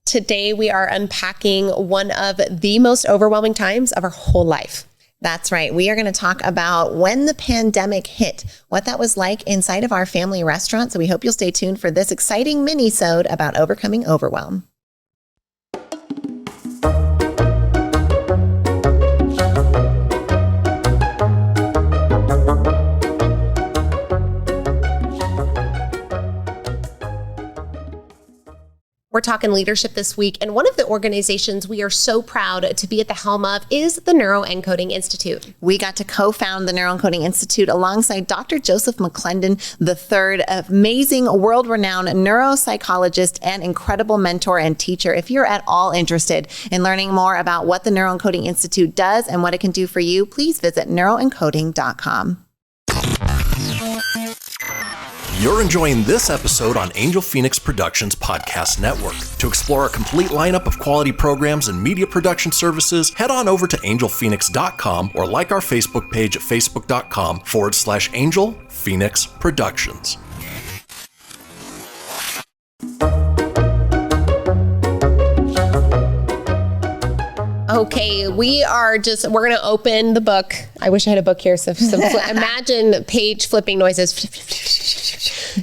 Today, we are unpacking one of the most overwhelming times of our whole life. That's right. We are going to talk about when the pandemic hit, what that was like inside of our family restaurant. So we hope you'll stay tuned for this exciting minisode about overcoming overwhelm. We're talking leadership this week, and one of the organizations we are so proud to be at the helm of is the Neuroencoding Institute. We got to co-found the Neuroencoding Institute alongside Dr. Joseph McClendon III, amazing world-renowned neuropsychologist and incredible mentor and teacher. If you're at all interested in learning more about what the Neuroencoding Institute does and what it can do for you, please visit neuroencoding.com. You're enjoying this episode on Angel Phoenix Productions Podcast Network. To explore a complete lineup of quality programs and media production services, head on over to angelphoenix.com or like our Facebook page at facebook.com/Angel Phoenix Productions. Okay, we're going to open the book. I wish I had a book here. So imagine page flipping noises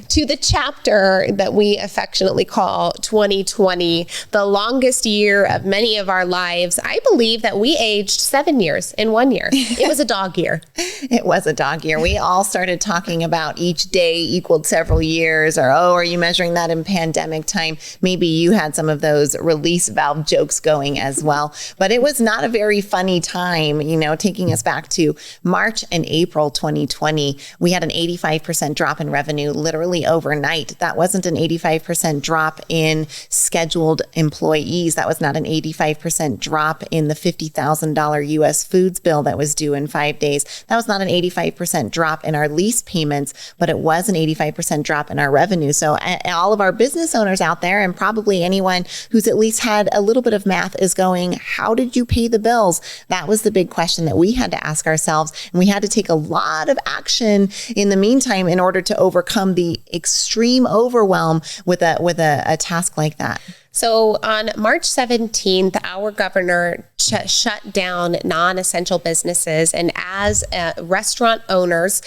to the chapter that we affectionately call 2020, the longest year of many of our lives. I believe that we aged 7 years in 1 year. It was a dog year. It was a dog year. We all started talking about each day equaled several years, or, are you measuring that in pandemic time? Maybe you had some of those release valve jokes going as well. But it was not a very funny time, taking us back to March and April 2020. We had an 85% drop in revenue literally overnight. That wasn't an 85% drop in scheduled employees. That was not an 85% drop in the $50,000 U.S. foods bill that was due in 5 days. That was not an 85% drop in our lease payments, but it was an 85% drop in our revenue. So all of our business owners out there, and probably anyone who's at least had a little bit of math, is going, how did you pay the bills? That was the big question that we had to ask ourselves. And we had to take a lot of action in the meantime in order to overcome the extreme overwhelm with a task like that. So on March 17th, our governor shut down non-essential businesses. And as restaurant owners,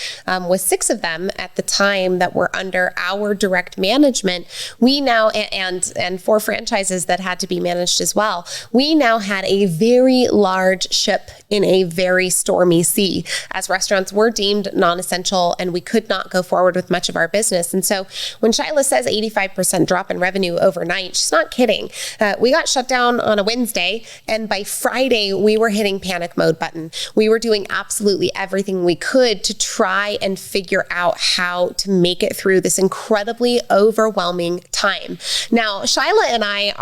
with 6 of them at the time that were under our direct management, we now, and 4 franchises that had to be managed as well, we now had a very large ship in a very stormy sea, as restaurants were deemed non-essential and we could not go forward with much of our business. And so when Shyla says 85% drop in revenue overnight, she's not kidding. We got shut down on a Wednesday, and by Friday, we were hitting panic mode button. We were doing absolutely everything we could to try and figure out how to make it through this incredibly overwhelming time. Now, Shyla and I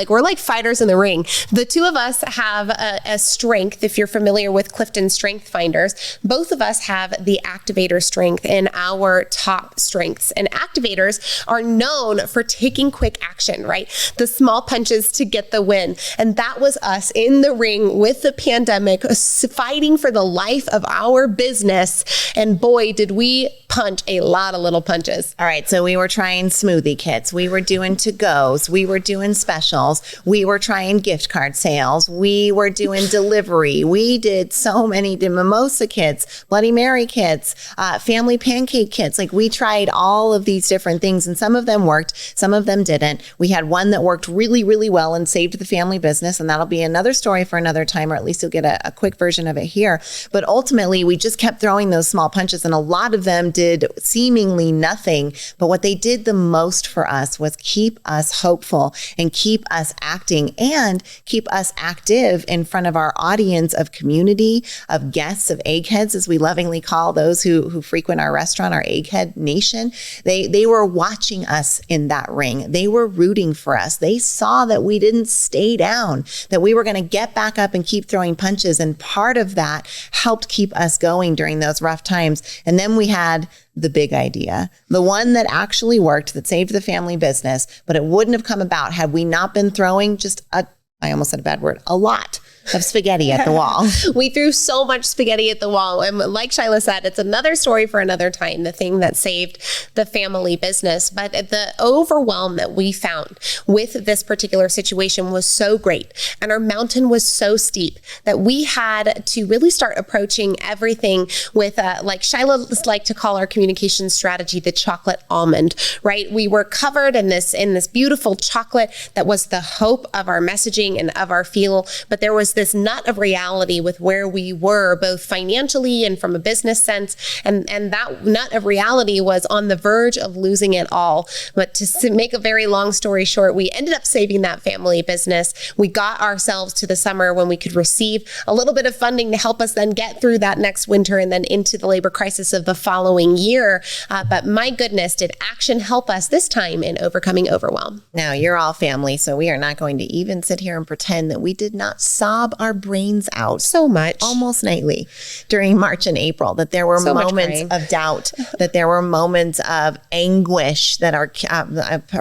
we're like fighters in the ring. The two of us have a strength. If you're familiar with Clifton Strength Finders, both of us have the activator strength in our top strengths. And activators are known for taking quick action, right? The small punches to get the win. And that was us in the ring with the pandemic, fighting for the life of our business. And boy, did we punch a lot of little punches. All right. So we were trying smoothie kits. We were doing to-goes. We were doing specials. We were trying gift card sales. We were doing delivery. We did so many mimosa kits, Bloody Mary kits, family pancake kits. Like, we tried all of these different things, and some of them worked, some of them didn't. We had one that worked really, really well and saved the family business. And that'll be another story for another time, or at least you'll get a quick version of it here. But ultimately, we just kept throwing those small punches, and a lot of them did seemingly nothing. But what they did the most for us was keep us hopeful and keep us acting and keep us active in front of our audience of community, of guests, of eggheads, as we lovingly call those who frequent our restaurant, our egghead nation. They were watching us in that ring. They were rooting for us. They saw that we didn't stay down, that we were going to get back up and keep throwing punches. And part of that helped keep us going during those rough times. And then we had the big idea, the one that actually worked, that saved the family business, but it wouldn't have come about had we not been throwing just I almost said a bad word, a lot of spaghetti at the wall. We threw so much spaghetti at the wall. And like Shyla said, it's another story for another time, the thing that saved the family business. But the overwhelm that we found with this particular situation was so great. And our mountain was so steep that we had to really start approaching everything with, like Shyla liked to call our communication strategy, the chocolate almond, right? We were covered in this beautiful chocolate that was the hope of our messaging and of our feel. But there was this nut of reality with where we were, both financially and from a business sense. And that nut of reality was on the verge of losing it all. But to make a very long story short, we ended up saving that family business. We got ourselves to the summer when we could receive a little bit of funding to help us then get through that next winter and then into the labor crisis of the following year. But my goodness, did action help us this time in overcoming overwhelm? Now, you're all family, so we are not going to even sit here and pretend that we did not sob our brains out so much, almost nightly during March and April, that there were moments of doubt, that there were moments of anguish that are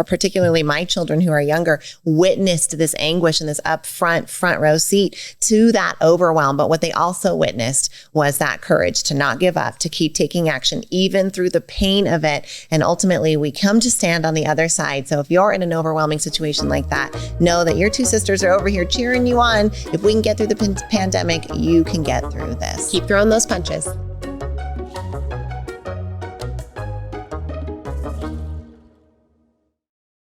particularly my children who are younger witnessed this anguish and this front row seat to that overwhelm. But what they also witnessed was that courage to not give up, to keep taking action, even through the pain of it. And ultimately, we come to stand on the other side. So if you're in an overwhelming situation like that, know that your two sisters are over here cheering you on. If we can get through the pandemic, you can get through this. Keep throwing those punches.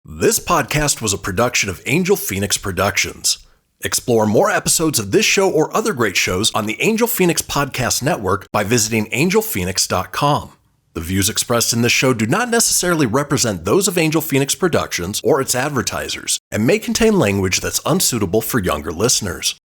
This podcast was a production of Angel Phoenix Productions. Explore more episodes of this show or other great shows on the Angel Phoenix Podcast Network by visiting angelphoenix.com. The views expressed in this show do not necessarily represent those of Angel Phoenix Productions or its advertisers and may contain language that's unsuitable for younger listeners.